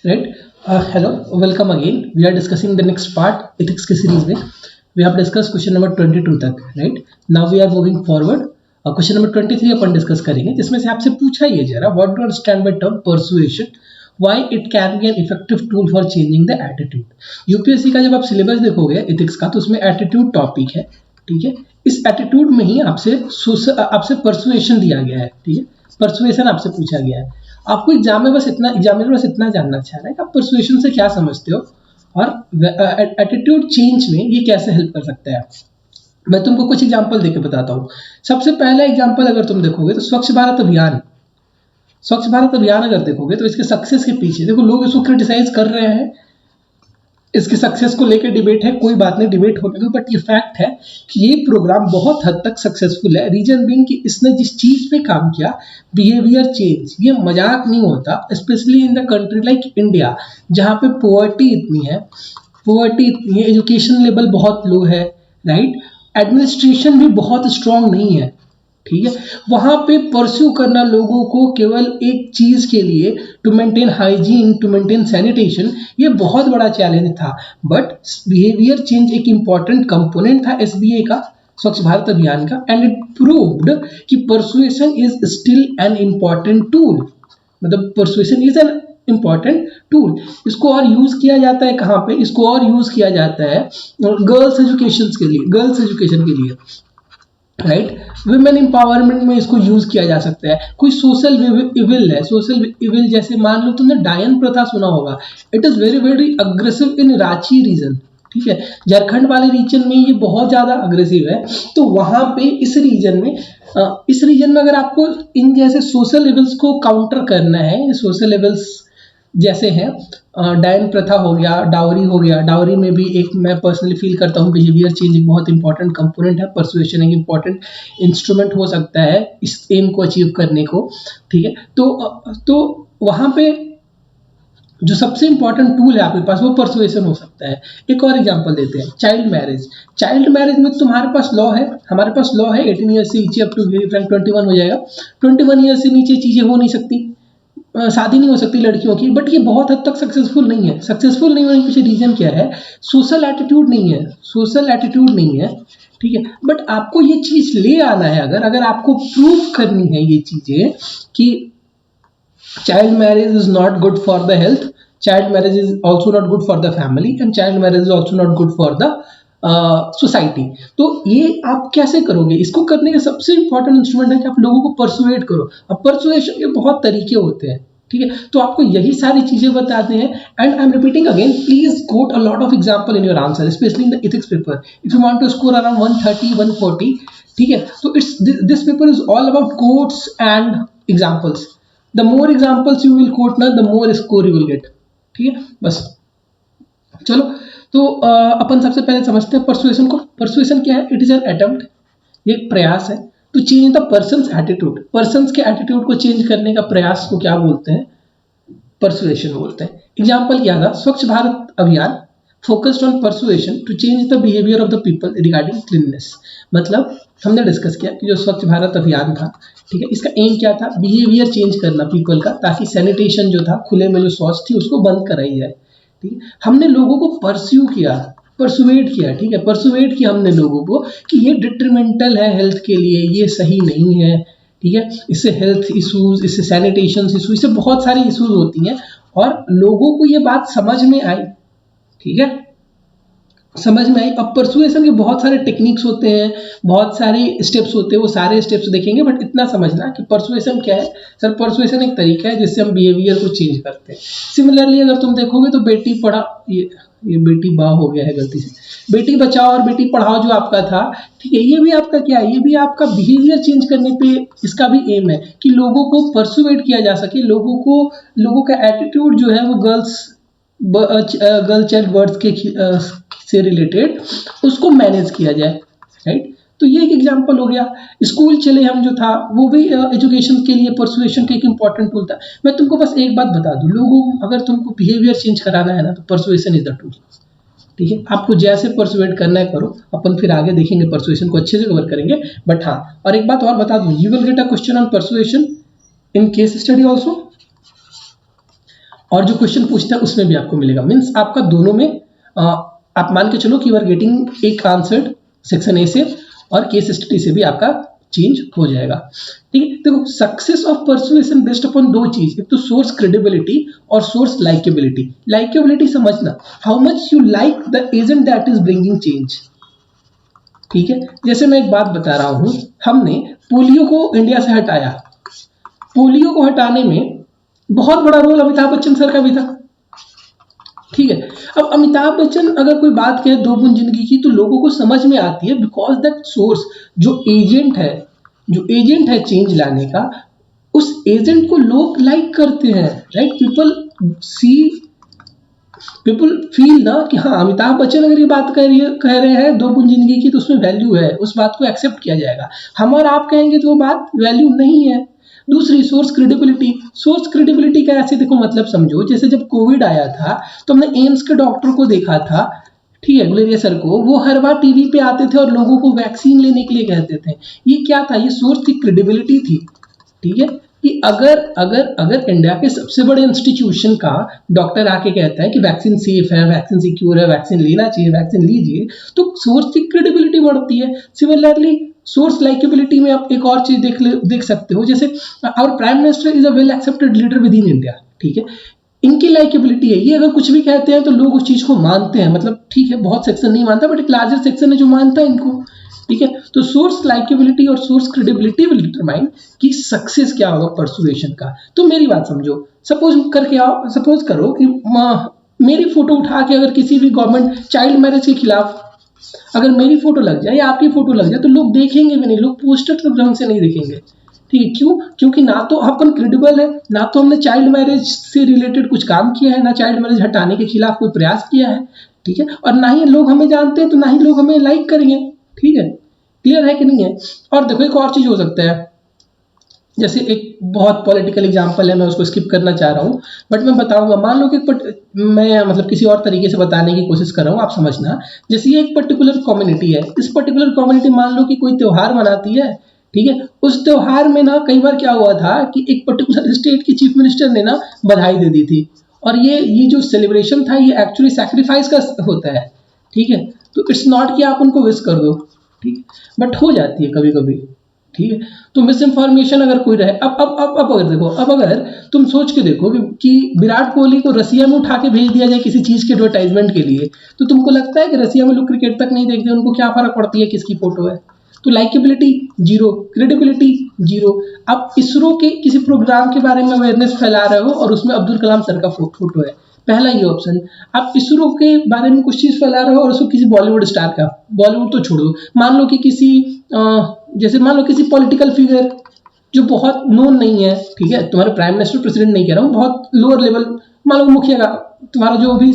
Right? Hello, welcome again. We are discussing the next part, ethics के series में. We have discussed question number 22 तक, right? Now we are moving forward. Question number 23 upon discuss करेंगे, जिसमें से आपसे पूछा ये जरा, what do you understand by term persuasion? Why it can be an effective tool for changing the attitude? UPSC का जब आप सिलेबस देखोगे एथिक्स का, तो उसमें एटीट्यूड टॉपिक है, ठीक है. इस एटीट्यूड में ही आपसे परसुएशन दिया गया है, ठीक है. परसुएशन आपसे पूछा गया है. आपको एग्जामिनर बस इतना जानना चाह रहा है कि आप परसुएशन से क्या समझते हो और एटीट्यूड चेंज में ये कैसे हेल्प कर सकता है. मैं तुमको कुछ एग्जांपल देके बताता हूँ. सबसे पहला एग्जांपल अगर तुम देखोगे तो स्वच्छ भारत अभियान अगर देखोगे तो इसके सक्सेस के पीछे देखो, लोग इसको क्रिटिसाइज कर रहे हैं, इसके सक्सेस को लेकर डिबेट है, कोई बात नहीं, डिबेट होने दो, बट ये फैक्ट है कि ये प्रोग्राम बहुत हद तक सक्सेसफुल है. रीजन बीइंग कि इसने जिस चीज पे काम किया, बिहेवियर चेंज, ये मजाक नहीं होता, specially in the country like India जहाँ पे पॉवर्टी इतनी है, एजुकेशन लेवल बहुत लो है, राइट. एडमिनिस्ट्रेशन भी बहुत स्ट्रांग नहीं है, ठीक है. वहां पे परस्यू करना लोगों को केवल एक चीज के लिए, to maintain hygiene, to maintain sanitation, ये बहुत बड़ा चैलेंज था. बट बिहेवियर चेंज एक इंपॉर्टेंट कंपोनेंट था एसबीए का, स्वच्छ भारत अभियान का, एंड इट प्रूव्ड कि persuasion is still an important tool. मतलब persuasion is an important tool. इसको और यूज किया जाता है कहाँ पे? इसको और यूज किया जाता है गर्ल्स एजुकेशन के लिए, राइट. वुमेन एम्पावरमेंट में इसको यूज किया जा सकता है. कोई सोशल इविल है, सोशल इविल जैसे मान लो तुमने डायन प्रथा सुना होगा. It is very very aggressive in Ranchi region, ठीक है. झारखंड वाले रीजन में ये बहुत ज्यादा अग्रेसिव है. तो वहां पे इस रीजन में अगर आपको इन जैसे सोशल इविल्स को काउंटर करना है, सोशल इविल्स जैसे हैं डायन प्रथा हो गया, डाउरी हो गया. डाउरी में भी एक मैं पर्सनली फील करता हूँ बिहेवियर चेंज एक बहुत इंपॉर्टेंट कंपोनेंट है. परसुएशन एक इंपॉर्टेंट इंस्ट्रूमेंट हो सकता है इस एम को अचीव करने को, ठीक है. तो वहाँ पे जो सबसे इंपॉर्टेंट टूल है आपके पास वो परसुएशन हो सकता है. एक और एग्जांपल देते हैं, चाइल्ड मैरिज में तुम्हारे पास लॉ है, हमारे पास लॉ है 18 ईयर से नीचे, अप टू 21 हो जाएगा. 21 ईयर से नीचे चीजें हो नहीं सकती, शादी नहीं हो सकती लड़कियों की. बट ये बहुत हद तक सक्सेसफुल नहीं है. सक्सेसफुल नहीं होने के पीछे रीजन क्या है? सोशल एटीट्यूड नहीं है, ठीक है. बट आपको ये चीज ले आना है, अगर आपको प्रूव करनी है ये चीजें कि child marriage is not good for the health, child marriage is also not good for the family, and child marriage is also not good for the society. तो ये आप कैसे करोगे? इसको करने का सबसे इंपॉर्टेंट इंस्ट्रूमेंट है कि आप लोगों को परसुएट करो. अब परसुएशन के बहुत तरीके होते हैं, ठीक है. तो आपको यही सारी चीजें बताते हैं. And I am repeating again, please quote a lot of example in your answer, specially in the ethics paper, if you want to score around 130 140, ठीक है. तो it's this paper is all about quotes and examples. The more examples you will quote ना, the more score you will get, ठीक है. बस चलो, तो अपन सबसे पहले समझते हैं परसुएशन को. परसुएशन क्या है? इट इज एन अटेम्प्ट, ये एक प्रयास है to change the person's attitude. Person's के एटीट्यूड को चेंज करने का प्रयास को क्या बोलते हैं? परसुएशन बोलते हैं. एग्जाम्पल क्या था? Swachh Bharat Abhiyan focused on persuasion to change the behaviour of the people regarding cleanness. मतलब हमने डिस्कस किया कि जो स्वच्छ भारत अभियान था, ठीक है, इसका एम क्या था? बिहेवियर चेंज करना पीपल का, ताकि सैनिटेशन जो था, खुले में जो शौच थी, उसको बंद कराई जाए, ठीक है. हमने लोगों को परसुएट किया, ठीक है. परसुएट किया हमने लोगों को कि ये डिट्रीमेंटल है हेल्थ के लिए, ये सही नहीं है, ठीक है. इससे हेल्थ इश्यूज, इससे सैनिटेशन इशूज, इससे बहुत सारी इशूज होती हैं. और लोगों को ये बात समझ में आई, ठीक है, समझ में आई. अब परसुएशन के बहुत सारे टेक्निक्स होते हैं, बहुत सारे स्टेप्स होते हैं, वो सारे स्टेप्स देखेंगे. बट इतना समझना कि परसुएशन क्या है. सर, परसुएशन एक तरीका है जिससे हम बिहेवियर को चेंज करते हैं. सिमिलरली अगर तुम देखोगे तो बेटी पढ़ा, ये बेटी बा हो गया है गलती से, बेटी बचाओ और बेटी पढ़ाओ जो आपका था, ठीक है, ये भी आपका क्या है? ये भी आपका बिहेवियर चेंज करने पे इसका भी एम है कि लोगों को परसुएट किया जा सके, लोगों का एटीट्यूड जो है वो गर्ल चाइल्ड बर्थ के से रिलेटेड उसको मैनेज किया जाए, राइट. तो ये एक एग्जांपल हो गया. स्कूल चले हम जो था, वो भी एजुकेशन के लिए परसुएशन का एक इंपॉर्टेंट टूल था. मैं तुमको बस एक बात बता दूं, अगर तुमको बिहेवियर चेंज कराना है ना, तो परसुएशन इज द टूल, ठीक है. आपको जैसे परसुएट करना है करो, अपन फिर आगे देखेंगे, परसुएशन को अच्छे से कवर करेंगे. बट हाँ, और एक बात और बता दूं, you will get a question on persuasion in case study also. और जो क्वेश्चन पूछता है उसमें भी आपको मिलेगा। मीन्स आपका दोनों में आप मान के चलो कि यू आर गेटिंग एक आंसर्ड सेक्शन ए से और केस स्टडी से भी आपका चेंज हो जाएगा। ठीक है, देखो success of persuasion based upon दो चीज, एक तो सोर्स क्रेडिबिलिटी और सोर्स लाइकेबिलिटी। लाइकेबिलिटी समझना, how much you like the agent that is bringing change. ठीक है, जैसे मैं एक बात बता रहा हूं, हमने पोलियो को इंडिया से हटाया। पोलियो को हटाने में बहुत बड़ा रोल अमिताभ बच्चन सर का भी था। ठीक है, अब अमिताभ बच्चन अगर कोई बात कहे दो बूंद जिंदगी की तो लोगों को समझ में आती है, बिकॉज दैट सोर्स जो एजेंट है चेंज लाने का, उस एजेंट को लोग लाइक करते हैं, राइट। पीपल फील ना कि हाँ अमिताभ बच्चन अगर ये बात कह रहे हैं दो बूंद जिंदगी की तो उसमें वैल्यू है, उस बात को एक्सेप्ट किया जाएगा। हम और आप कहेंगे तो वो बात वैल्यू नहीं है। दूसरी सोर्स क्रेडिबिलिटी का ऐसे देखो मतलब समझो, जैसे जब कोविड आया था तो हमने एम्स के डॉक्टर को देखा था, ठीक है, गुलेरिया सर को, वो हर बार टीवी पे आते थे और लोगों को वैक्सीन लेने के लिए कहते थे। ये क्या था? ये सोर्स की क्रेडिबिलिटी थी। ठीक है, कि अगर इंडिया के सबसे बड़े इंस्टीट्यूशन का डॉक्टर आके कहता है कि वैक्सीन सेफ है, वैक्सीन सिक्योर है, वैक्सीन लेना चाहिए, वैक्सीन लीजिए, तो सोर्स की क्रेडिबिलिटी बढ़ती है। सिमिलरली सोर्स लाइकेबिलिटी में आप एक और चीज देख सकते हो, जैसे our prime minister is a well accepted leader within India. ठीक है, इनकी लाइकेबिलिटी है, ये अगर कुछ भी कहते हैं तो लोग उस चीज को मानते हैं। मतलब ठीक है, बहुत सेक्शन नहीं मानता, बट एक लार्जर सेक्शन है जो मानता है इनको। ठीक है, तो सोर्स लाइकेबिलिटी और सोर्स क्रेडिबिलिटी विल डिटरमाइन कि सक्सेस क्या होगा परसुएशन का। तो मेरी बात समझो, सपोज करो कि मेरी फोटो उठा के अगर किसी भी गवर्नमेंट चाइल्ड मैरिज के खिलाफ अगर मेरी फोटो लग जाए या आपकी फोटो लग जाए तो लोग देखेंगे भी नहीं, लोग पोस्टर ढंग से नहीं देखेंगे। ठीक है, क्यों? क्योंकि ना तो अपन क्रेडिबल है, ना तो हमने चाइल्ड मैरिज से रिलेटेड कुछ काम किया है, ना चाइल्ड मैरिज हटाने के खिलाफ कोई प्रयास किया है। ठीक है, और ना ही लोग हमें जानते हैं तो ना ही लोग हमें लाइक करेंगे। ठीक है, क्लियर है कि नहीं है? और देखो एक और चीज हो सकता है, जैसे एक बहुत पॉलिटिकल एग्जांपल है, मैं उसको स्किप करना चाह रहा हूँ बट मैं बताऊंगा। मान लो कि मैं मतलब किसी और तरीके से बताने की कोशिश कर रहा हूँ, आप समझना। जैसे ये एक पर्टिकुलर कम्युनिटी है, इस पर्टिकुलर कम्युनिटी मान लो कि कोई त्योहार मनाती है। ठीक है, उस त्योहार में ना कई बार क्या हुआ था कि एक पर्टिकुलर स्टेट की चीफ मिनिस्टर ने ना बधाई दे दी थी, और ये जो सेलिब्रेशन था ये एक्चुअली सैक्रिफाइस का होता है। ठीक है, तो इट्स नॉट कि आप उनको विश कर दो, ठीक, बट हो जाती है कभी कभी। ठीक है, तो मिस इन्फॉर्मेशन अगर कोई रहे, अब अगर देखो, अब अगर तुम सोच के देखो कि विराट कोहली को रसिया में उठा के भेज दिया जाए किसी चीज के एडवर्टाइजमेंट के लिए, तो तुमको लगता है कि रसिया में लोग क्रिकेट तक नहीं देखते, उनको क्या फर्क पड़ती है किसकी फोटो है? तो लाइकेबिलिटी जीरो, क्रेडिबिलिटी जीरो। आप इसरो के किसी प्रोग्राम के बारे में अवेयरनेस फैला रहे हो और उसमें अब्दुल कलाम सर का फोटो है, पहला ये ऑप्शन। आप इसरो के बारे में कुछ चीज फैला रहे हो और उसको किसी बॉलीवुड स्टार का, बॉलीवुड तो छोड़ो, मान लो कि किसी जैसे मान लो किसी पॉलिटिकल फिगर जो बहुत नोन नहीं है, ठीक है, तुम्हारे प्राइम मिनिस्टर प्रेसिडेंट नहीं कह रहा हूँ, बहुत लोअर लेवल, मान लो मुखिया का, तुम्हारा जो भी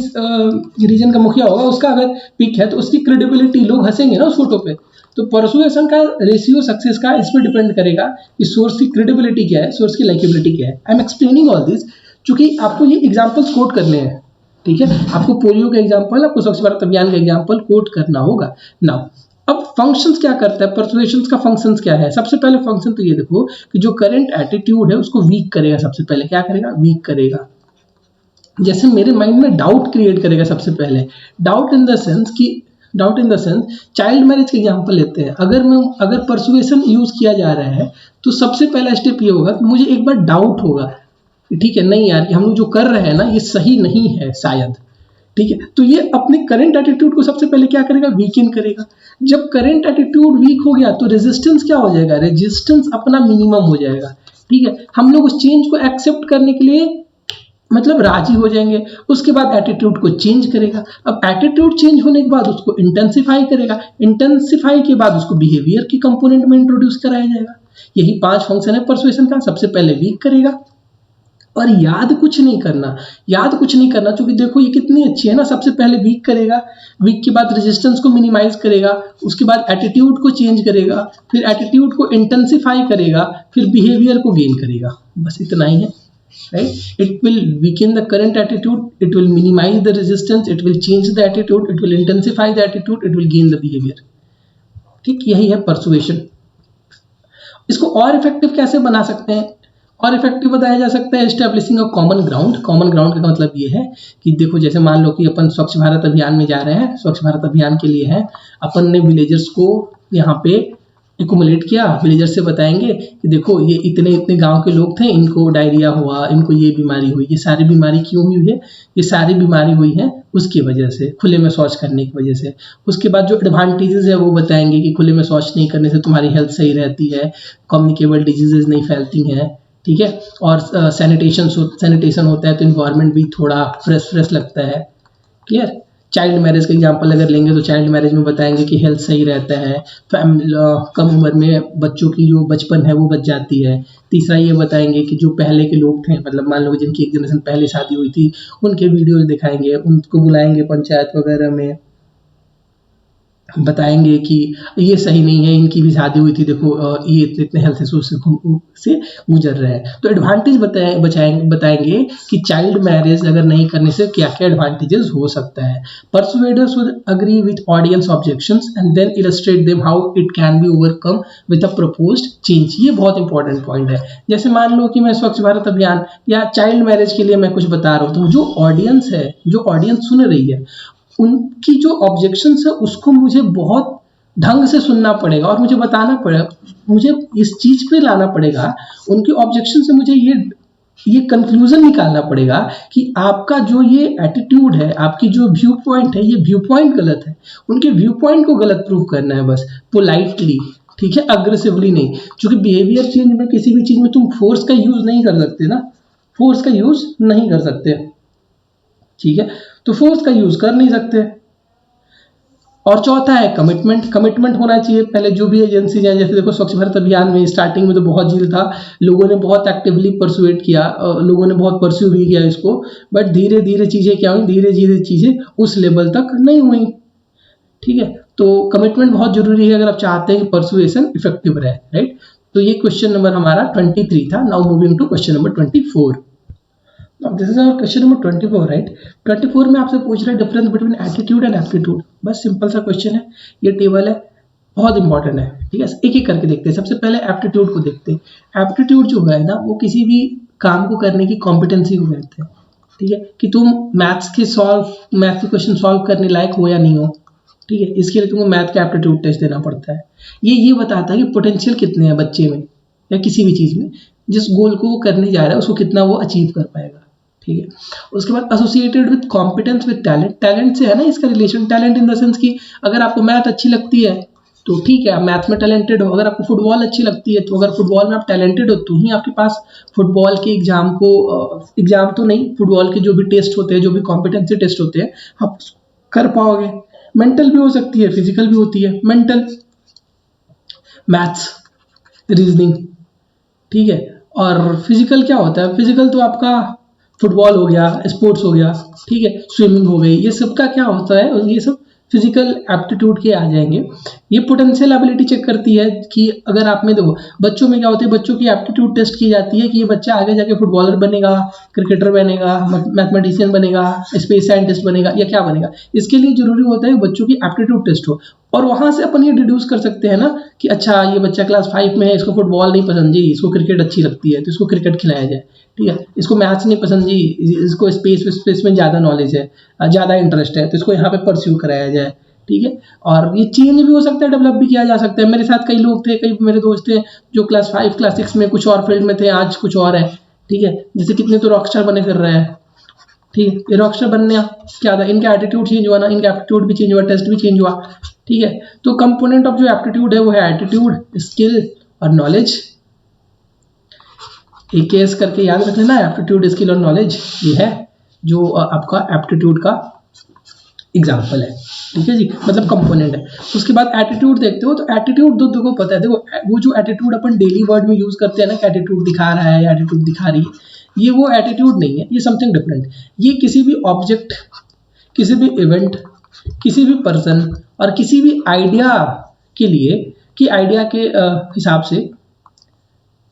रीजन का मुखिया होगा उसका अगर पिक है तो उसकी क्रेडिबिलिटी, लोग हंसेंगे ना उस फोटो पे। तो परसुएशन का रेशियो सक्सेस का इस पर डिपेंड करेगा कि सोर्स की क्रेडिबिलिटी क्या है, सोर्स की लाइकेबिलिटी क्या है। I am explaining all this क्योंकि आपको ये एग्जाम्पल्स कोट करने हैं। ठीक है, आपको पोलियो का एग्जाम्पल, आपको स्वच्छ भारत अभियान का एग्जाम्पल कोट करना होगा। नाउ अब फंक्शंस क्या करता है, परसुएशन का फंक्शंस क्या है? सबसे पहले फंक्शन तो ये देखो कि जो करंट एटीट्यूड है उसको वीक करेगा। सबसे पहले क्या करेगा? वीक करेगा। जैसे मेरे माइंड में डाउट क्रिएट करेगा सबसे पहले, doubt in the sense child marriage का एग्जांपल लेते हैं। अगर परसुएशन यूज किया जा रहा है तो सबसे पहला स्टेप ये होगा कि मुझे एक बार डाउट होगा, ठीक है, नहीं यार, हम लोग जो कर रहे हैं ना ये सही नहीं है शायद। ठीक है, तो ये अपने करंट एटीट्यूड को सबसे पहले क्या करेगा? वीकेन करेगा। जब करंट एटीट्यूड वीक हो गया तो रेजिस्टेंस क्या हो जाएगा? रेजिस्टेंस अपना मिनिमम हो जाएगा। ठीक है, हम लोग उस चेंज को एक्सेप्ट करने के लिए मतलब राजी हो जाएंगे। उसके बाद एटीट्यूड को चेंज करेगा। अब एटीट्यूड चेंज होने के बाद उसको इंटेंसिफाई करेगा। इंटेंसिफाई के बाद उसको बिहेवियर की कंपोनेंट में इंट्रोड्यूस कराया जाएगा। यही 5 फंक्शन है परसुएशन का। सबसे पहले वीक करेगा और याद कुछ नहीं करना क्योंकि देखो ये कितनी अच्छी है ना। सबसे पहले वीक करेगा, वीक के बाद रेजिस्टेंस को मिनिमाइज करेगा, उसके बाद एटीट्यूड को चेंज करेगा, फिर एटीट्यूड को इंटेंसिफाई करेगा, फिर बिहेवियर को गेन करेगा। बस इतना ही है, right. It will weaken the current attitude, it will minimise the resistance, it will change the attitude, it will intensify the attitude, it will gain the behaviour. ठीक, यही है परसुएशन। इसको और इफेक्टिव कैसे बना सकते हैं? और इफेक्टिव बताया जा सकता है establishing a common ground. Common ground का मतलब ये है कि देखो जैसे मान लो कि अपन स्वच्छ भारत अभियान में जा रहे हैं, स्वच्छ भारत अभियान के लिए है, अपन ने विलेजर्स को यहाँ पे एकुमुलेट किया, विलेजर्स से बताएंगे कि देखो ये इतने इतने गांव के लोग थे, इनको डायरिया हुआ, इनको ये बीमारी हुई, ये सारी बीमारी क्यों हुई है, ये सारी बीमारी हुई है उसकी वजह से, खुले में शौच करने की वजह से। उसके बाद जो एडवांटेजेस है वो बताएंगे कि खुले में शौच नहीं करने से तुम्हारी हेल्थ सही रहती है, कम्युनिकेबल डिजीजेज नहीं फैलती हैं, ठीक है, और सैनिटेशन होता है तो इन्वायरमेंट भी थोड़ा फ्रेश लगता है। क्लियर। चाइल्ड मैरिज का एग्जांपल अगर लेंगे तो चाइल्ड मैरिज में बताएंगे कि हेल्थ सही रहता है, कम उम्र में बच्चों की जो बचपन है वो बच जाती है। तीसरा ये बताएंगे कि जो पहले के लोग थे, मतलब मान लो जिनकी एक जनरेशन पहले शादी हुई थी, उनके वीडियोज दिखाएंगे, उनको बुलाएंगे पंचायत वगैरह में, बताएंगे कि ये सही नहीं है, इनकी भी शादी हुई थी, देखो ये इतने इतने हेल्थ इशूज से गुजर रहे हैं। तो एडवांटेज बताएंगे कि चाइल्ड मैरिज अगर नहीं करने से क्या क्या एडवांटेजेस हो सकता है। Persuaders would agree with audience objections and then illustrate them how it can be overcome with a proposed change. ये बहुत इंपॉर्टेंट पॉइंट है। जैसे मान लो कि मैं स्वच्छ भारत अभियान या चाइल्ड मैरिज के लिए मैं कुछ बता रहा हूँ, तो जो ऑडियंस है, जो ऑडियंस सुन रही है, उनकी जो ऑब्जेक्शंस है उसको मुझे बहुत ढंग से सुनना पड़ेगा और मुझे बताना पड़ेगा, मुझे इस चीज पे लाना पड़ेगा, उनके ऑब्जेक्शन से मुझे ये कंक्लूजन निकालना पड़ेगा कि आपका जो ये एटीट्यूड है, आपकी जो व्यू पॉइंट है, ये व्यू पॉइंट गलत है। उनके व्यू पॉइंट को गलत प्रूव करना है बस, पोलाइटली, ठीक है, अग्रेसिवली नहीं। क्योंकि बिहेवियर चेंज में किसी भी चीज में तुम फोर्स का यूज नहीं कर सकते ना, फोर्स का यूज नहीं कर सकते, ठीक है, तो फोर्स का यूज कर नहीं सकते। और चौथा है कमिटमेंट। कमिटमेंट होना चाहिए पहले जो भी एजेंसी है, जैसे देखो स्वच्छ भारत अभियान में स्टार्टिंग में तो बहुत झील था, लोगों ने बहुत एक्टिवली परसुएट किया, लोगों ने बहुत परस्यू भी किया इसको, बट धीरे धीरे चीजें क्या हुई, धीरे धीरे चीजें उस लेवल तक नहीं हुई, ठीक है। तो कमिटमेंट बहुत जरूरी है अगर आप चाहते हैं कि परसुएशन इफेक्टिव रहे, राइट। तो ये क्वेश्चन नंबर हमारा 23 था। Now moving to question number 24। Now this is our question number 24, right? 24 में आपसे पूछ रहा है difference between attitude and aptitude. बस सिंपल सा क्वेश्चन है, ये टेबल है, बहुत इंपॉर्टेंट है, ठीक है। एक एक करके देखते हैं। सबसे पहले एप्टीट्यूड को देखते हैं। एप्टीट्यूड जो है ना, वो किसी भी काम को करने की कॉम्पिटेंसी को कहते हैं, ठीक है, कि तुम मैथ्स के क्वेश्चन सॉल्व करने लायक हो या नहीं हो, ठीक है। इसके लिए तुमको मैथ का एप्टीट्यूड टेस्ट देना पड़ता है। ये बताता है कि पोटेंशियल कितने हैं बच्चे में या किसी भी चीज़ में, जिस गोल को वो करने जा रहा है उसको कितना वो अचीव कर पाएगा, ठीक है। उसके बाद associated with competence with talent. Talent से है ना इसका relation, talent in the sense कि अगर आपको मैथ अच्छी लगती है तो ठीक है, आप मैथ में टैलेंटेड हो। अगर आपको फुटबॉल अच्छी लगती है तो अगर फुटबॉल में आप टैलेंटेड हो तो ही आपके पास फुटबॉल के एग्जाम तो नहीं, फुटबॉल के जो भी टेस्ट होते हैं, जो भी कॉम्पिटेंसी टेस्ट होते हैं, आप कर पाओगे। मेंटल भी हो सकती है, फिजिकल भी होती है। मेंटल मैथ्स, रीजनिंग, ठीक है। और फिजिकल क्या होता है, फिजिकल तो आपका फुटबॉल हो गया, स्पोर्ट्स हो गया, ठीक है, स्विमिंग हो गई, ये सब का क्या होता है, ये सब फिजिकल एप्टीट्यूड के आ जाएंगे। ये पोटेंशियल एबिलिटी चेक करती है कि अगर आप में देखो बच्चों में क्या होता है, बच्चों की एप्टीट्यूड टेस्ट की जाती है कि ये बच्चा आगे जाके फुटबॉलर बनेगा, क्रिकेटर बनेगा, मैथमेटिशियन बनेगा, स्पेस साइंटिस्ट बनेगा या क्या बनेगा। इसके लिए जरूरी होता है बच्चों की एप्टीट्यूड टेस्ट हो, और वहां से अपन ये डिड्यूस कर सकते हैं ना कि अच्छा ये बच्चा क्लास 5 में है, इसको फुटबॉल नहीं पसंद जी, इसको क्रिकेट अच्छी लगती है तो इसको क्रिकेट खिलाया जाए, ठीक है। इसको मैथ्स नहीं पसंद जी, इसको स्पेस में ज़्यादा नॉलेज है, ज़्यादा इंटरेस्ट है, तो इसको यहाँ पे परस्यू कराया जाए, ठीक है। और ये चेंज भी हो सकता है, डेवलप भी किया जा सकता है। मेरे साथ कई लोग थे, कई मेरे दोस्त थे जो क्लास 5 क्लास 6 में कुछ और फील्ड में थे, आज कुछ और है, ठीक है। जैसे कितने तो रॉकस्टार बने फिर रहे हैं, ठीक है। ये रॉकस्टार बनने क्या था, इनका एटीट्यूड चेंज हुआ ना, इनका एप्टीट्यूड भी चेंज हुआ, टेस्ट भी चेंज हुआ, ठीक है। तो कंपोनेंट ऑफ जो एप्टीट्यूड है वो है एटीट्यूड, स्किल और नॉलेज। एक केस करके याद रख लेना, एप्टीट्यूड, स्किल और नॉलेज, ये है जो आपका एप्टीट्यूड का एग्जाम्पल है, ठीक है जी, मतलब कंपोनेंट है। उसके बाद एटीट्यूड देखते हो, तो एटीट्यूड को पता है, देखो वो जो एटीट्यूड अपन डेली वर्ड में यूज करते हैं ना, एटीट्यूड दिखा रहा है या एटीट्यूड दिखा रही है, ये वो एटीट्यूड नहीं है, ये समथिंग डिफरेंट। ये किसी भी ऑब्जेक्ट, किसी भी इवेंट, किसी भी पर्सन और किसी भी आइडिया के लिए, कि आइडिया के हिसाब से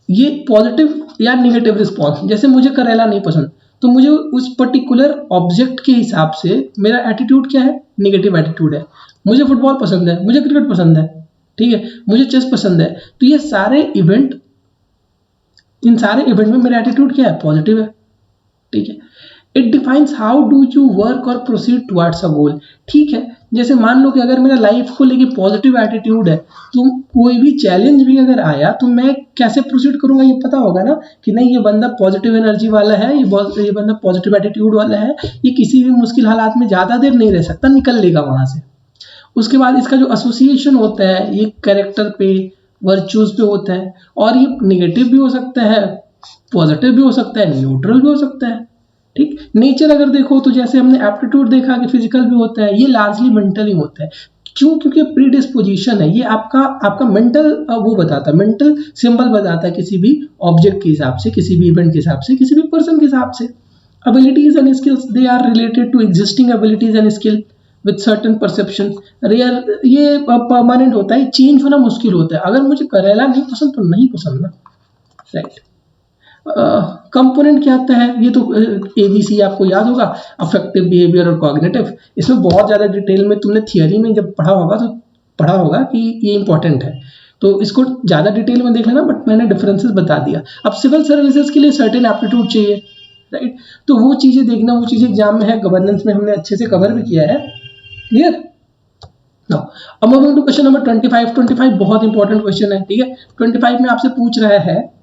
ये पॉजिटिव या नेगेटिव रिस्पॉन्स। जैसे मुझे करेला नहीं पसंद, तो मुझे उस पर्टिकुलर ऑब्जेक्ट के हिसाब से मेरा एटीट्यूड क्या है, नेगेटिव एटीट्यूड है। मुझे फुटबॉल पसंद है, मुझे क्रिकेट पसंद है, ठीक है, मुझे चेस पसंद है, तो ये सारे इवेंट इन सारे इवेंट में मेरा एटीट्यूड क्या है, पॉजिटिव है, ठीक है। It defines how do you work और प्रोसीड टुवर्ड्स अ गोल, ठीक है। जैसे मान लो कि अगर मेरा लाइफ को लेके पॉजिटिव एटीट्यूड है, तो कोई भी चैलेंज भी अगर आया तो मैं कैसे प्रोसीड करूंगा ये पता होगा ना, कि नहीं ये बंदा पॉजिटिव एनर्जी वाला है, ये बंदा पॉजिटिव एटीट्यूड वाला है, ये किसी भी मुश्किल हालात में ज़्यादा देर नहीं रह सकता, निकल लेगा वहाँ से। उसके बाद इसका जो एसोसिएशन होता है ये कैरेक्टर पे, वर्चूज पे होता है, और ये निगेटिव भी हो सकता है, पॉजिटिव भी हो सकता है, न्यूट्रल भी हो सकता है, ठीक। नेचर अगर देखो तो जैसे हमने एप्टीट्यूड देखा कि फिजिकल भी होता है, ये लार्जली मेंटली होता है। क्यों? क्योंकि प्रीडिस्पोजिशन है, ये आपका आपका मेंटल वो बताता है, मेंटल सिंबल बताता है किसी भी ऑब्जेक्ट के हिसाब से, किसी भी इवेंट के हिसाब से, किसी भी पर्सन के हिसाब से। abilities and skills they are related to existing abilities and skill with certain perception। Real ये परमानेंट होता है, चेंज होना मुश्किल होता है। अगर मुझे करेला नहीं पसंद तो नहीं पसंद ना, राइट। कंपोनेंट क्या आता है, ये तो एबीसी आपको याद होगा, अफेक्टिव, बिहेवियर और कॉग्निटिव। इसमें बहुत ज़्यादा डिटेल में तुमने थियरी में जब पढ़ा होगा तो पढ़ा होगा कि ये इंपॉर्टेंट है, तो इसको ज़्यादा डिटेल में देख लेना, बट मैंने डिफरेंसेस बता दिया। अब सिविल सर्विसेज के लिए सर्टेन एप्टीट्यूड चाहिए, राइट। तो वो चीज़ें देखना, वो चीज़ें एग्जाम में है, गवर्नेंस में हमने अच्छे से कवर भी किया है, क्लियर। नाउ अब मूविंग टू क्वेश्चन नंबर 25। 25 बहुत इंपॉर्टेंट क्वेश्चन है, ठीक है। 25 में आपसे पूछ रहा है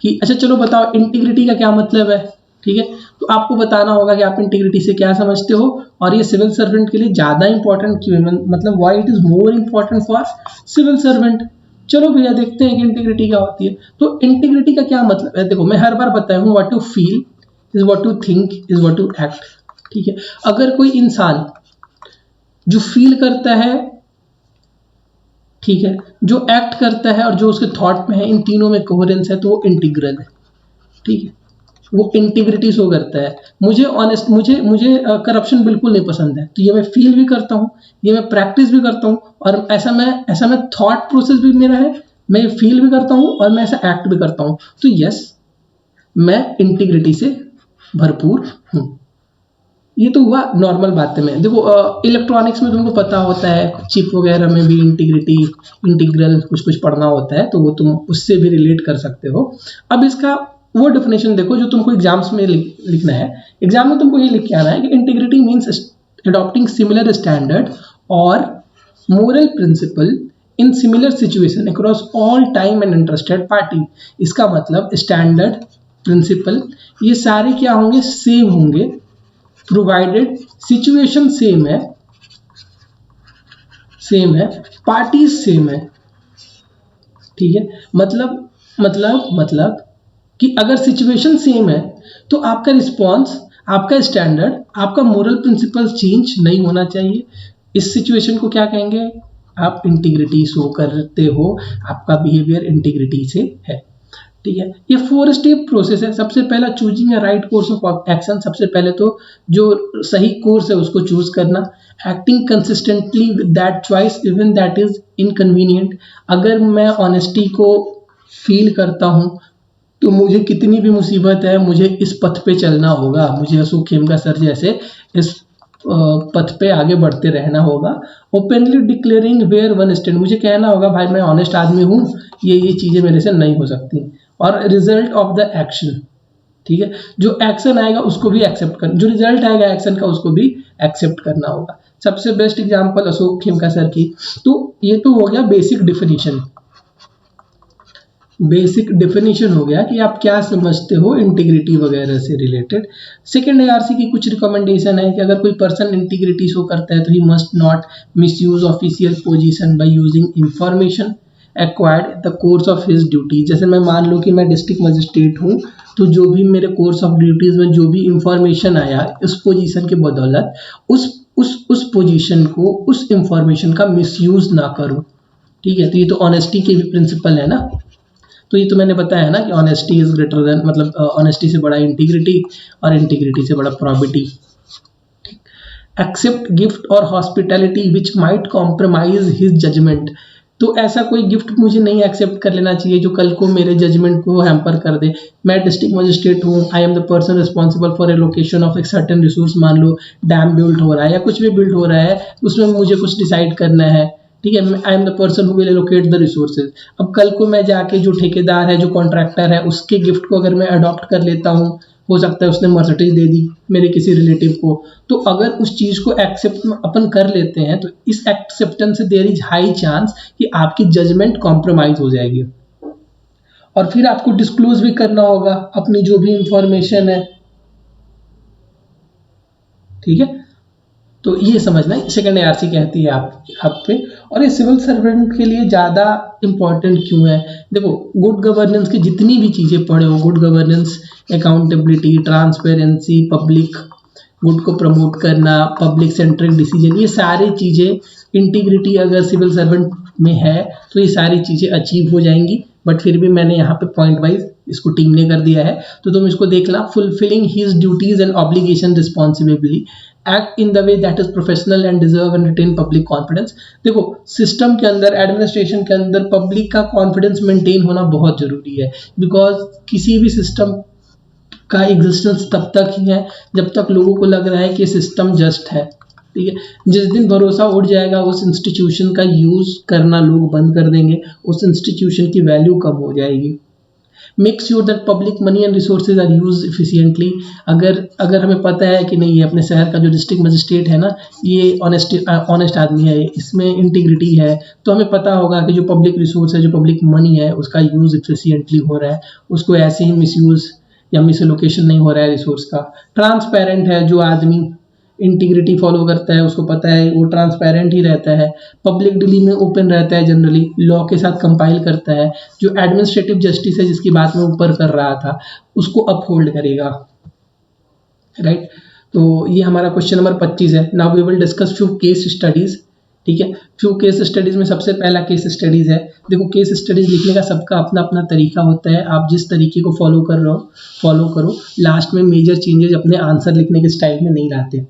कि अच्छा चलो बताओ इंटीग्रिटी का क्या मतलब है, ठीक है। तो आपको बताना होगा कि आप इंटीग्रिटी से क्या समझते हो, और ये सिविल सर्वेंट के लिए ज़्यादा इंपॉर्टेंट क्यों है, मतलब why it is more important for civil servant. चलो भैया देखते हैं कि इंटीग्रिटी क्या होती है। तो इंटीग्रिटी का क्या मतलब है, देखो मैं हर बार बताया हूँ, what you feel is what you think is what you act, ठीक है। अगर कोई इंसान जो फील करता है, ठीक है, जो एक्ट करता है और जो उसके थॉट में है, इन तीनों में कोहेरेंस है, तो वो इंटीग्रल है, ठीक है। वो इंटीग्रिटी शो करता है। मुझे ऑनेस्ट मुझे मुझे करप्शन बिल्कुल नहीं पसंद है, तो ये मैं फील भी करता हूँ, ये मैं प्रैक्टिस भी करता हूँ, और ऐसा मैं थॉट प्रोसेस भी मेरा है, मैं फील भी करता हूँ और मैं ऐसा एक्ट भी करता हूँ। तो यस, मैं इंटीग्रिटी से भरपूर हूँ। ये तो हुआ नॉर्मल बातें में। देखो इलेक्ट्रॉनिक्स में तुमको पता होता है, चिप वगैरह में भी इंटीग्रिटी, इंटीग्रल कुछ कुछ पढ़ना होता है, तो वो तुम उससे भी रिलेट कर सकते हो। अब इसका वो डेफिनेशन देखो जो तुमको एग्जाम्स में लिखना है। एग्जाम में तुमको ये लिख के आना है कि integrity means adopting similar standard और moral principle in similar situation across all time and interested party. इसका मतलब स्टैंडर्ड, प्रिंसिपल, ये सारे क्या होंगे, सेम होंगे, प्रोवाइडेड सिचुएशन सेम है, पार्टीज सेम है, ठीक है। मतलब कि अगर सिचुएशन सेम है तो आपका रिस्पॉन्स, आपका स्टैंडर्ड, आपका मोरल प्रिंसिपल चेंज नहीं होना चाहिए। इस सिचुएशन को क्या कहेंगे, आप इंटीग्रिटी शो करते हो, आपका बिहेवियर इंटीग्रिटी से है, ठीक है। ये 4 स्टेप प्रोसेस है। सबसे पहला choosing a right course of action, सबसे पहले तो जो सही कोर्स है उसको चूज करना। Acting consistently with that choice even that is inconvenient. अगर मैं ऑनेस्टी को फील करता हूँ तो मुझे कितनी भी मुसीबत है, मुझे इस पथ पे चलना होगा, मुझे अशोक खेमका सर जैसे इस पथ पे आगे बढ़ते रहना होगा। Openly declaring where one stand, मुझे कहना होगा भाई मैं ऑनेस्ट आदमी हूँ, ये चीज़ें मेरे से नहीं हो सकती। और रिजल्ट ऑफ द एक्शन, ठीक है, जो एक्शन आएगा उसको भी एक्सेप्ट करना, जो रिजल्ट आएगा एक्शन का उसको भी एक्सेप्ट करना होगा। सबसे best example Ashok Khemka sir की। तो ये तो हो गया बेसिक डेफिनेशन, हो गया कि आप क्या समझते हो इंटीग्रिटी वगैरह से रिलेटेड। सेकेंड आईआरसी की कुछ रिकमेंडेशन है कि अगर कोई पर्सन इंटीग्रिटी शो करता है तो he must not misuse official position by using information acquired the course of his duty. जैसे मैं मान लो कि मैं डिस्ट्रिक्ट मजिस्ट्रेट हूँ, तो जो भी मेरे कोर्स ऑफ ड्यूटीज में जो भी इंफॉर्मेशन आया उस पोजीशन के बदौलत उस पोजीशन को, उस इंफॉर्मेशन का मिसयूज ना करूँ, ठीक है। तो ये तो ऑनेस्टी के भी प्रिंसिपल है ना। तो ये तो मैंने बताया ना कि ऑनेस्टी इज ग्रेटर देन, मतलब ऑनेस्टी से बड़ा इंटीग्रिटी और इंटीग्रिटी से बड़ा प्रॉबिटी। एक्सेप्ट गिफ्ट और hospitality which might compromise his judgement. तो ऐसा कोई गिफ्ट मुझे नहीं एक्सेप्ट कर लेना चाहिए जो कल को मेरे जजमेंट को हैम्पर कर दे। मैं डिस्ट्रिक्ट मजिस्ट्रेट हूँ, I am the person responsible for allocation of एक सर्टेन रिसोर्स। मान लो डैम बिल्ड हो रहा है या कुछ भी बिल्ड हो रहा है, उसमें मुझे कुछ डिसाइड करना है, ठीक है, I am the person who will allocate the resources. अब कल को मैं जाके जो ठेकेदार है, जो कॉन्ट्रैक्टर है, उसके गिफ्ट को अगर मैं अडॉप्ट कर लेता हूँ, हो सकता है उसने मर्सिडीज दे दी मेरे किसी रिलेटिव को, तो अगर उस चीज को एक्सेप्ट अपन कर लेते हैं तो इस एक्सेप्टेंस से देयर इज हाई चांस कि आपकी जजमेंट कॉम्प्रोमाइज हो जाएगी, और फिर आपको डिस्क्लोज भी करना होगा अपनी जो भी इंफॉर्मेशन है। ठीक है, तो ये समझना सेकंड ARC कहती है आप पे। और ये सिविल सर्वेंट के लिए ज़्यादा इंपॉर्टेंट क्यों है? देखो, गुड गवर्नेंस की जितनी भी चीज़ें पढ़े हो, good governance, accountability, transparency, public good को प्रमोट करना, पब्लिक सेंट्रिक डिसीजन, ये सारी चीज़ें, इंटीग्रिटी अगर सिविल सर्वेंट में है तो ये सारी चीज़ें अचीव हो जाएंगी। बट फिर भी मैंने यहाँ पे पॉइंट वाइज इसको टीम ने कर दिया है, तो तुम इसको देखना। Fulfilling his duties and obligation responsibility, act in the way that is professional and deserve and retain public confidence. देखो, सिस्टम के अंदर, एडमिनिस्ट्रेशन के अंदर पब्लिक का कॉन्फिडेंस मेंटेन होना बहुत जरूरी है, बिकॉज किसी भी सिस्टम का एग्जिस्टेंस तब तक ही है जब तक लोगों को लग रहा है कि सिस्टम जस्ट है। ठीक है, जिस दिन भरोसा उठ जाएगा उस इंस्टीट्यूशन का यूज करना लोग बंद कर देंगे, उस इंस्टीट्यूशन की वैल्यू कम हो जाएगी। Make sure that public money and resources are use efficiently. अगर हमें पता है कि नहीं, ये अपने शहर का जो डिस्ट्रिक्ट मजिस्ट्रेट है ना, ये ऑनेस्ट आदमी है, इसमें इंटीग्रिटी है, तो हमें पता होगा कि जो पब्लिक रिसोर्स है, जो पब्लिक मनी है, उसका यूज इफिशिएंटली हो रहा है, उसको ऐसे ही मिसयूज या मिसलोकेशन नहीं हो रहा है रिसोर्स का। ट्रांसपेरेंट है, जो आदमी इंटीग्रिटी फॉलो करता है उसको पता है, वो ट्रांसपेरेंट ही रहता है। पब्लिक डीलिंग में ओपन रहता है, जनरली लॉ के साथ कंपाइल करता है। जो एडमिनिस्ट्रेटिव जस्टिस है, जिसकी बात मैं ऊपर कर रहा था, उसको अपहोल्ड करेगा। राइट, तो ये हमारा क्वेश्चन नंबर 25 है। Now we will discuss few case studies. ठीक है, फ्यू केस स्टडीज में सबसे पहला केस स्टडीज है। देखो, केस स्टडीज लिखने का सबका अपना अपना तरीका होता है, आप जिस तरीके को फॉलो कर रहे हो फॉलो करो। लास्ट में मेजर चेंजेस अपने आंसर लिखने के स्टाइल में नहीं लाते।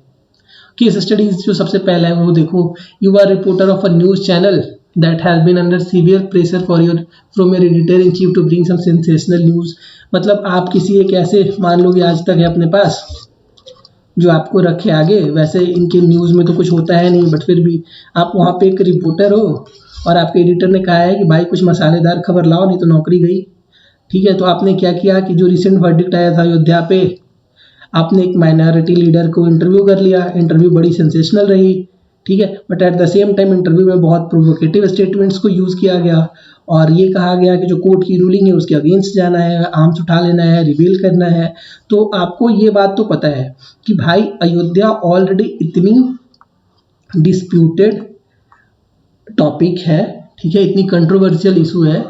केस स्टडीज जो सबसे पहला है वो देखो, you are reporter of a news channel that has been under severe pressure from your editor in chief to bring some sensational news. मतलब आप किसी एक ऐसे, मान लो कि आज तक है अपने पास, जो आपको रखे आगे, वैसे इनके न्यूज़ में तो कुछ होता है नहीं, बट फिर भी आप वहाँ पे एक रिपोर्टर हो और आपके एडिटर ने कहा है कि भाई कुछ मसालेदार खबर लाओ नहीं तो नौकरी गई। ठीक है, तो आपने क्या किया कि जो रिसेंट वर्डिक्ट आया था अयोध्या पे, आपने एक माइनॉरिटी लीडर को इंटरव्यू कर लिया। इंटरव्यू बड़ी सेंसेशनल रही, ठीक है, but at the same time interview में बहुत प्रोवोकेटिव स्टेटमेंट्स को यूज़ किया गया और ये कहा गया कि जो कोर्ट की रूलिंग है उसके अगेंस्ट जाना है, आर्म्स उठा लेना है, रिबेल करना है। तो आपको ये बात तो पता है कि भाई अयोध्या ऑलरेडी इतनी डिस्प्यूटेड टॉपिक है, ठीक है, इतनी कंट्रोवर्शियल इशू है।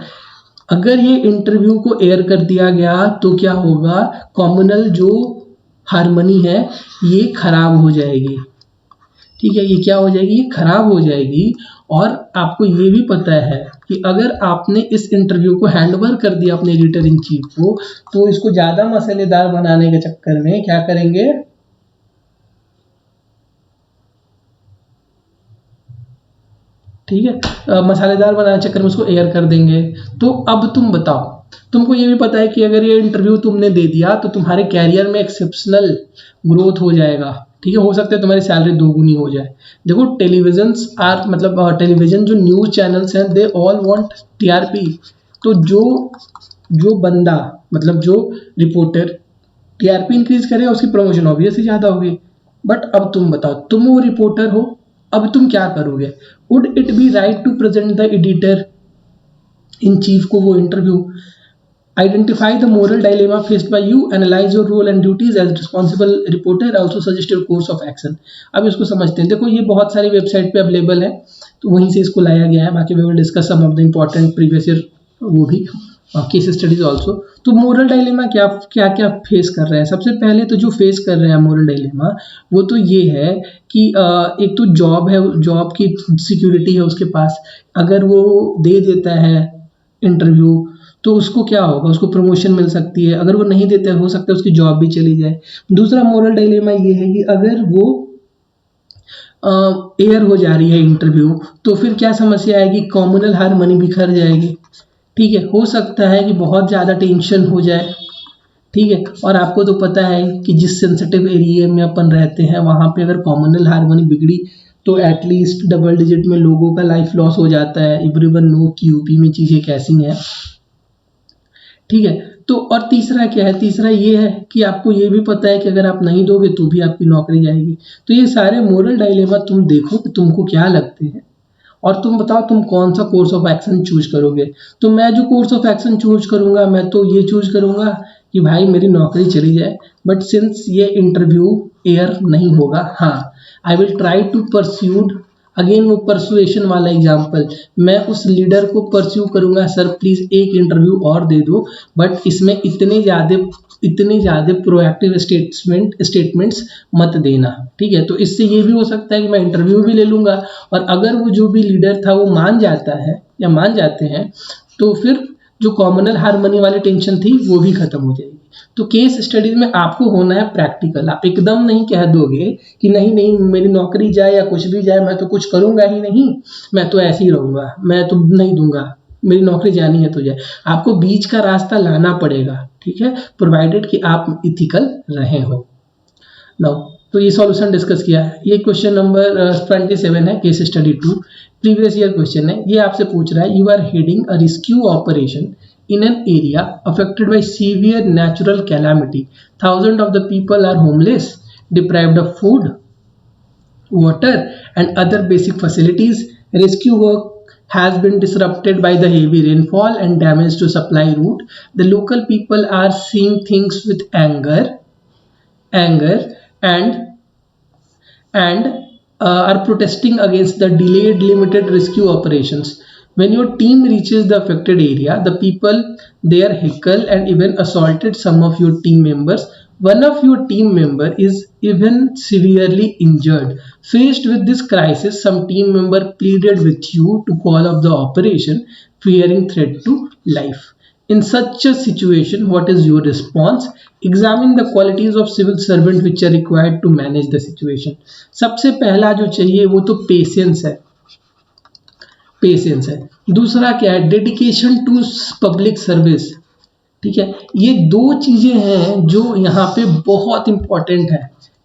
अगर ये इंटरव्यू को एयर कर दिया गया तो क्या होगा, कॉम्युनल जो हारमनी है ये खराब हो जाएगी। ठीक है, ये क्या हो जाएगी, ये खराब हो जाएगी। और आपको ये भी पता है कि अगर आपने इस इंटरव्यू को हैंड ओवर कर दिया अपने एडिटर इन चीफ को, तो इसको ज़्यादा मसालेदार बनाने के चक्कर में क्या करेंगे, ठीक है, मसालेदार बनाने के चक्कर में उसको एयर कर देंगे। तो अब तुम बताओ, तुमको ये भी पता है कि अगर ये इंटरव्यू तुमने दे दिया तो तुम्हारे कैरियर में एक्सेप्शनल ग्रोथ हो जाएगा। ठीक है, हो सकता है तुम्हारी सैलरी दोगुनी हो जाए। देखो, टेलीविजन जो न्यूज़ चैनल्स हैं, दे ऑल वांट टीआरपी। तो जो बंदा, मतलब जो रिपोर्टर टीआरपी इंक्रीज करेगा उसकी प्रमोशन ऑब्वियसली ज़्यादा होगी। बट अब तुम बताओ, तुम वो रिपोर्टर हो, अब तुम क्या करोगे? Would it be right to present the editor in chief को वो interview? Identify the moral dilemma faced by you, analyze your role and duties as responsible reporter, also suggest your course of action। अब इसको समझते हैं। देखो, ये बहुत सारी वेबसाइट पे अवेलेबल है, तो वहीं से इसको लाया गया है। बाकी we will discuss some of the important previous year वो भी केस स्टडीज ऑल्सो। तो मोरल डायलेमा क्या क्या फेस कर रहे हैं? सबसे पहले तो जो फेस कर रहे हैं मोरल डायलेमा, वो तो ये है कि एक तो जॉब है, जॉब की सिक्योरिटी है उसके पास। अगर वो दे देता है इंटरव्यू तो उसको क्या होगा, उसको प्रमोशन मिल सकती है। अगर वो नहीं देते, हो सकता है उसकी जॉब भी चली जाए। दूसरा मोरल डायलेमा ये है कि अगर वो एयर हो जा रही है इंटरव्यू, तो फिर क्या समस्या आएगी, कॉम्युनल हार्मनी बिखर जाएगी। ठीक है, हो सकता है कि बहुत ज़्यादा टेंशन हो जाए। ठीक है, और आपको तो पता है कि जिस सेंसिटिव एरिया में अपन रहते हैं वहाँ पे अगर कॉम्युनल हार्मनी बिगड़ी तो एटलीस्ट डबल डिजिट में लोगों का लाइफ लॉस हो जाता है। एवरीवन नो कि यूपी में चीज़ें कैसी हैं, ठीक है। तो और तीसरा क्या है, तीसरा ये है कि आपको ये भी पता है कि अगर आप नहीं दोगे तो भी आपकी नौकरी जाएगी। तो ये सारे मोरल डायलेमा तुम देखो कि तुमको क्या लगते हैं और तुम बताओ तुम कौन सा कोर्स ऑफ एक्शन चूज करोगे। तो मैं जो कोर्स ऑफ एक्शन चूज करूंगा, मैं तो ये चूज करूंगा कि भाई मेरी नौकरी चली जाए, बट सिंस ये इंटरव्यू एयर नहीं होगा, हाँ I will try to persuade again वो परसुएशन वाला एग्जाम्पल, मैं उस लीडर को परस्यू करूंगा, सर प्लीज एक इंटरव्यू और दे दो, बट इसमें इतने ज़्यादा प्रोएक्टिव स्टेटमेंट्स मत देना, ठीक है। तो इससे ये भी हो सकता है कि मैं इंटरव्यू भी ले लूंगा और अगर वो जो भी लीडर था वो मान जाता है या मान जाते हैं तो फिर जो कॉमनल हार्मनी वाली टेंशन थी वो भी खत्म हो जाएगी। तो केस स्टडीज में आपको होना है प्रैक्टिकल। आप एकदम नहीं कह दोगे कि नहीं नहीं मेरी नौकरी जाए या कुछ भी जाए मैं तो कुछ करूंगा ही नहीं, मैं तो ऐसे ही रहूंगा, मैं तो नहीं दूंगा, मेरी नौकरी जानी है तो जाए। आपको बीच का रास्ता लाना पड़ेगा, ठीक है, प्रोवाइडेड कि आप इथिकल रहे हो। नाउ तो ये सॉल्यूशन डिस्कस किया है। ये क्वेश्चन नंबर 27 है, case study 2, previous year question है। ये आपसे पूछ रहा है, you are heading a rescue operation in an area affected by severe natural calamity. Thousands of the people are homeless, deprived of food, water, and other basic facilities. Rescue work has been disrupted by the heavy rainfall and damage to supply route. The local people are seeing things with anger and are protesting against the delayed limited rescue operations. When your team reaches the affected area, the people there heckle and even assaulted some of your team members. One of your team member is even severely injured. Faced with this crisis, some team member pleaded with you to call off the operation, fearing threat to life. In such a situation, what is your response? Examine the qualities of civil servant which are required to manage the situation. सबसे पहला जो चाहिए वो तो patience है, patience है। दूसरा क्या है, डेडिकेशन टू पब्लिक सर्विस, ठीक है। ये दो चीजें हैं जो यहाँ पे बहुत इंपॉर्टेंट है,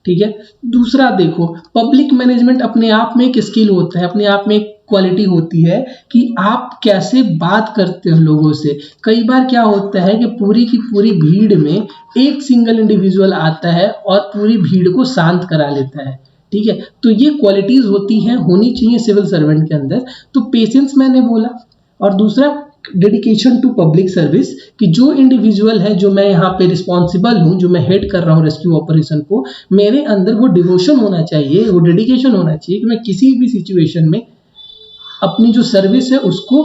ठीक है। दूसरा देखो, पब्लिक मैनेजमेंट अपने आप में एक स्किल होता है, अपने आप में एक क्वालिटी होती है कि आप कैसे बात करते हो लोगों से। कई बार क्या होता है कि पूरी की पूरी भीड़ में एक सिंगल इंडिविजुअल आता है और पूरी भीड़ को शांत करा लेता है, ठीक है। तो ये क्वालिटीज होती हैं, होनी चाहिए सिविल सर्वेंट के अंदर। तो पेशेंस मैंने बोला, और दूसरा डेडिकेशन टू पब्लिक सर्विस, कि जो इंडिविजुअल है, जो मैं यहाँ पे रिस्पॉन्सिबल हूँ, जो मैं हेड कर रहा हूँ रेस्क्यू ऑपरेशन को, मेरे अंदर वो डिवोशन होना चाहिए, वो डेडिकेशन होना चाहिए कि मैं किसी भी सिचुएशन में अपनी जो सर्विस है उसको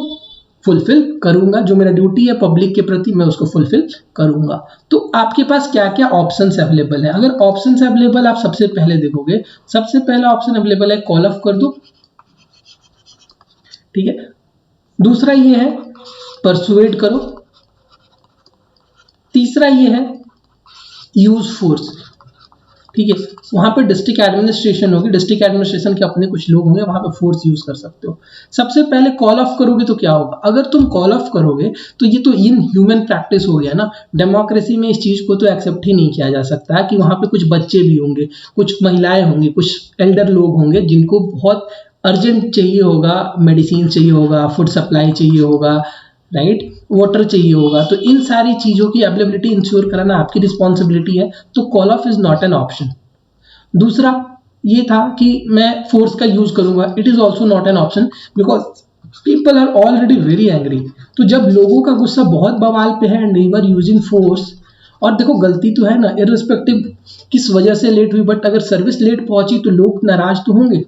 फुलफिल करूंगा, जो मेरा ड्यूटी है पब्लिक के प्रति मैं उसको फुलफिल करूंगा। तो आपके पास क्या क्या ऑप्शंस अवेलेबल है? अगर ऑप्शंस अवेलेबल आप सबसे पहले देखोगे, सबसे पहला ऑप्शन अवेलेबल है कॉल ऑफ कर दो, ठीक है। दूसरा ये है परसुएड करो, तीसरा ये है यूज फोर्स, ठीक है। वहां पे डिस्ट्रिक्ट एडमिनिस्ट्रेशन होगी, डिस्ट्रिक्ट एडमिनिस्ट्रेशन के अपने कुछ लोग होंगे, वहां पे फोर्स यूज कर सकते हो। सबसे पहले कॉल ऑफ करोगे तो क्या होगा? अगर तुम कॉल ऑफ करोगे तो ये तो इन ह्यूमन प्रैक्टिस हो गया ना। डेमोक्रेसी में इस चीज को तो एक्सेप्ट ही नहीं किया जा सकता कि वहां पे कुछ बच्चे भी होंगे, कुछ महिलाएं होंगी, कुछ एल्डर लोग होंगे जिनको बहुत अर्जेंट चाहिए होगा, मेडिसिन चाहिए होगा, फूड सप्लाई चाहिए होगा, राइट, वाटर चाहिए होगा। तो इन सारी चीजों की अवेलेबिलिटी इंश्योर कराना आपकी रिस्पॉन्सिबिलिटी है, तो call off is not an option. दूसरा ये था कि मैं फोर्स का यूज करूंगा, it is also not an option because people are already very angry. तो जब लोगों का गुस्सा बहुत बवाल पे है and you are using force, और देखो गलती तो है ना, इर्रिस्पेक्टिव किस वजह से लेट हुई, बट अगर सर्विस लेट पहुंची तो लोग नाराज तो होंगे,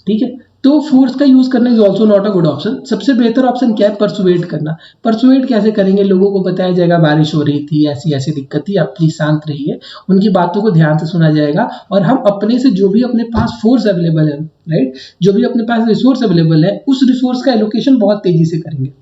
ठीक है। तो फोर्स का यूज करना is also not a good option. सबसे बेहतर ऑप्शन क्या है? परसुएड करना। परसुएड कैसे करेंगे? लोगों को बताया जाएगा बारिश हो रही थी, ऐसी ऐसी दिक्कत थी, आप प्लीज शांत रहिए, उनकी बातों को ध्यान से सुना जाएगा, और हम अपने से जो भी अपने पास फोर्स अवेलेबल है, राइट, जो भी अपने पास रिसोर्स अवेलेबल है, उस रिसोर्स का एलोकेशन बहुत तेजी से करेंगे,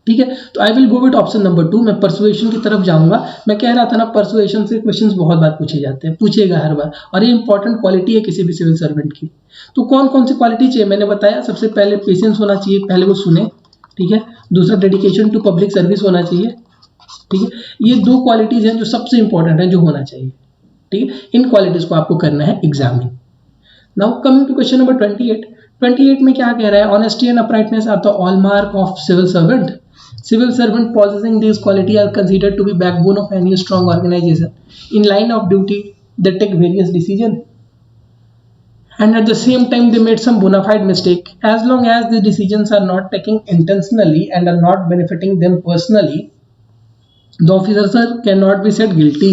ठीक है। तो I will go with option number 2, मैं परसुएशन की तरफ जाऊंगा। मैं कह रहा था ना, परसुएशन से क्वेश्चंस बहुत बार पूछे जाते हैं, पूछेगा हर बार, और ये इंपॉर्टेंट क्वालिटी है किसी भी सिविल सर्वेंट की। तो कौन कौन सी क्वालिटी चाहिए मैंने बताया। सबसे पहले पेशेंस होना चाहिए, पहले वो सुने, ठीक है। दूसरा डेडिकेशन टू पब्लिक सर्विस होना चाहिए, ठीक है। ये दो क्वालिटीज हैं जो सबसे इंपॉर्टेंट है, जो होना चाहिए, ठीक है। इन क्वालिटीज को आपको करना है examine. Now coming to question number 28। 28 में क्या कह रहा है? Honesty and uprightness are the hallmark of civil servant. Civil servant possessing these qualities are considered to be backbone of any strong organization. In line of duty, they take various decisions, and at the same time they made some bona fide mistake. As long as the decisions are not taken intentionally and are not benefiting them personally, the officer cannot be said guilty.